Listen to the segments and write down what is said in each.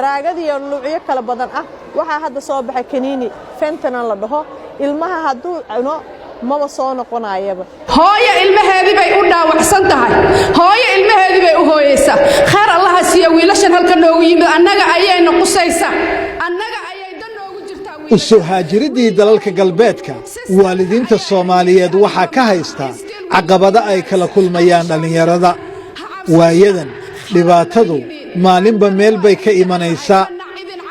daraagada iyo nuucyo kala badan ah waxa hadda soo baxay kaniini fentanyl la dhaho ilmaha haduu cuno maba soo noqonayaba hooyo ilmaheedii bay u dhaawacsan tahay hooyo ilmaheedii bay u hooyeysaa khayr Allah siiyo wiilashan halka noogu yimid annaga ayayna qusaysa annaga ayay dan noogu jirtaa usoo haajiridii dalalka galbeedka waalidiinta Soomaaliyeed waxa ka haysta caqabada ay kala kulmayaan dhalinyarada waayadan dhibaatadu maalinba meel bay ka imanaysaa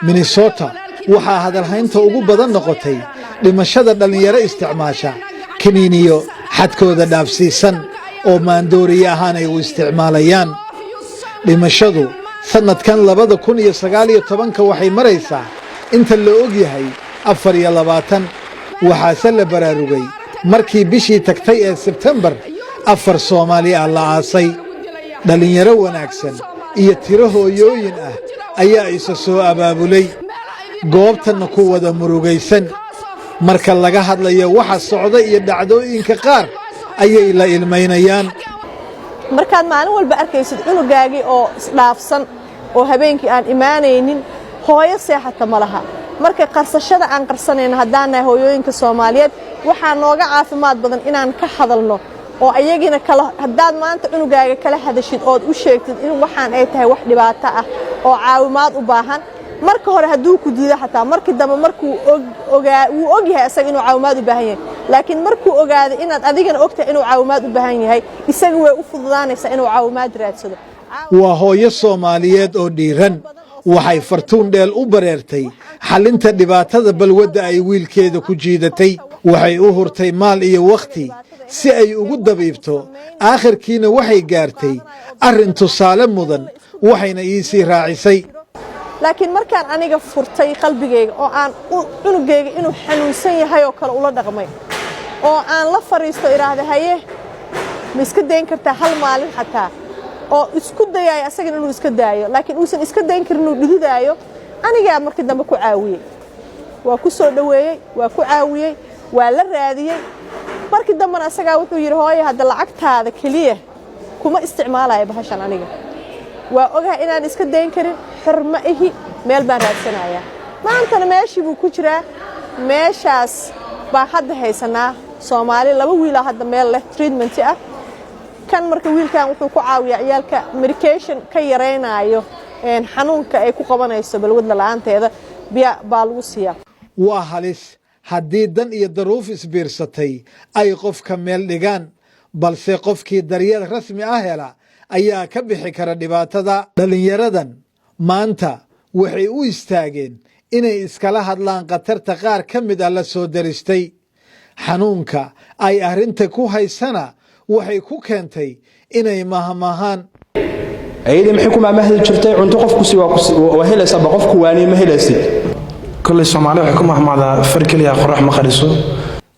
Minnesota waxa hadalhaynta ugu badan noqotay dhimashada dhalinyaro isticmaasha kaniiniyo xadkooda dhaafsiisan oo maandooriye ahaan ay u isticmaalayaan dhimashadu sanadkan 2019 waxay maraysaa inta la og yahay 24 waxaase la baraarugay markii bishii tagtay ee September 4 Soomaali ah la aasay dhalinyaro wanaagsan iyo tiro hooyooyin ah ayaa isa soo abaabulay goobtana ku wada murugaysan marka laga hadlayo waxa socda iyo dhacdooyinka qaar ayay la ilmeynayaan markaad maalin walba arkaysid cunugaagi oo isdhaafsan oo habeenkii aan imaanaynin hooyo seexata malaha marka qarsashada aan qarsanayna hadaan hooyooyinka Soomaaliyeed waxa nooga caafimaad badan inaan ka hadalno oo ayagina kala hadaad maanta cunugaaga kala hadashid oo u sheegtid in waxaan ay tahay wax dhibaato ah oo caawimaad u baahan marka hore haduu ku diido xataa markii dambe markuu ogyahay asaga inuu caawimaad u baahan yahay laakiin markuu ogaado inaad adigana ogtahay inuu caawimaad u baahan yahay isaga way u fududaanaysaa inuu caawimaad raadsado waa hooyo Soomaaliyeed oo dhiiran waxay fartuun dheel u bareertay xalinta dhibaatada balwada ay wiilkeeda ku jiidatay waxay u hurtay maal iyo waqti si ay ugu dabiibto aakhirkiina waxay gaartay arin tusaale mudan waxayna iisii raacisay laakiin markaan aniga furtay qalbigeyga oo aan cunugeyga inuu xanuunsan yahay oo kale ula dhaqmay oo aan la fariisto iraahdo haye ma iska dayn kartaa hal maalin xataa oo isku dayay asaga inuu iska daayo laakiin uusan iska dayn karin inuu dhididaayo aniga markii dambe ku caawiyay waa ku soo dhaweeyay waa ku caawiyay waa la raadiyay markii dambe asaga wuxuu yiri hooyo hadda lacagtaada kaliya kuma isticmaalayo bahashan aniga waa ogahay inaan iska dayn karin xirma ihi meel baan raadsanayaa maantana meeshii buu ku jiraa meeshaas baa hadda haysanaa Soomaali laba wiil hadda meel leh treatment ah kan marka wiilkan wuxuu ku caawiyaa ciyaalka medication ka yareynayo xanuunka ay ku qabanayso balwad la'aanteeda baa lagu siiyaa waa halis haddii dan iyo daruuf isbiirsatay ay qofka meel dhigaan balse qofkii daryeel rasmi ah hela ayaa ka bixi kara dhibaatada dhalinyaradan maanta waxay u istaageen inay iskala hadlaan qatarta qaar ka mid ah la soo daristay xanuunka ay arrinta ku haysana waxay ku keentay inay mahmahaan ayda maxay ku maamahdi jirtay cunto qofku si waa helaysa qofku waani ma helaysid kulli Soomaali waxay ku mahmaadaa farkaliya qorrax ma qariso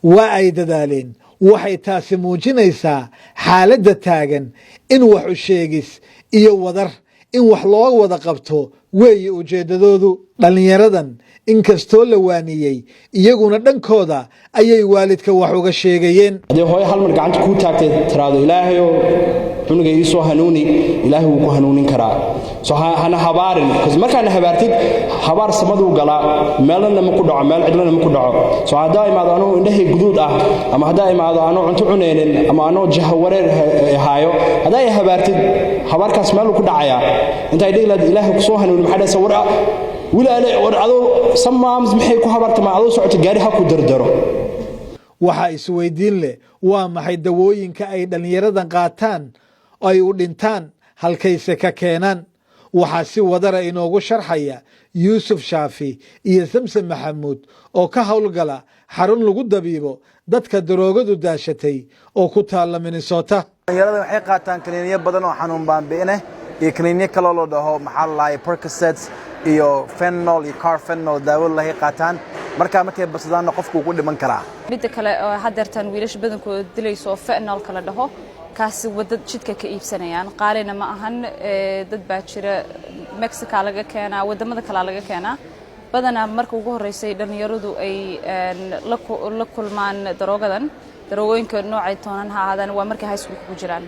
waa ay dadaaleen waxay taasi muujinaysaa xaaladda taagan in wax u sheegis iyo wadar in wax loo wada qabto weeye ujeedadoodu dhalinyaradan inkastoo la waaniyay iyaguna dhankooda ayay waalidka wax uga sheegayeen hadii hooyo hal mar gacanta ku taagtay tiraado ilaahayo cunuga ii soo hanuuni ilaahay wuu ku hanuunin karaa soo hana habaarin markaan habaartid habaar samadu gala meelna ma ku dhaco meel cidlana ma ku dhaco soo hadaa imaado anoo indhahay guduud ah ama hadaa imaado anoo cunto cuneenin ama anoo jahawareer haayo hadaa ay habaartid habaarkaas meel ku dhacaya intay dhiglaad ilaahay ku soo hanuuni maxaa dhasay wilaale war adoo samaams maxay ku habaartama adoo socoto gaari ha ku dardaro waxa isweydiin leh waa maxay dawooyinka ay dhalinyaradan qaataan ay u dhintaan halkayse ka keenaan waxa si wadara inoogu sharxaya Yuusuf Shaafi iyo Samson Maxamuud oo ka hawlgala xarun lagu dabiibo dadka daroogadu daashatay oo ku taala Minnesota dhalinyarada waxay qaataan kaniiniyo badan oo xanuun baanbi'ine iyo kaniiniyo kale oo dhaho maxaa la Percocets iyo fentanyl iyo carfentanil daawo la qaataan markay basadaan qofku ugu dhiman karaa mid kale oo hadeertan wiilasha badankooda dilayso fentanyl kala dhaho kaasi wadad jidka ka iibsanayaan qaalina ma ahan dad baa jira Mexico laga keenaa wadamada kale laga keenaa badana marka ugu horeysay dhalinyaradu ay la kulmaan daroogadan daroogooyinka noocay toonan ha ahaadaan waa markay high school ku jiraan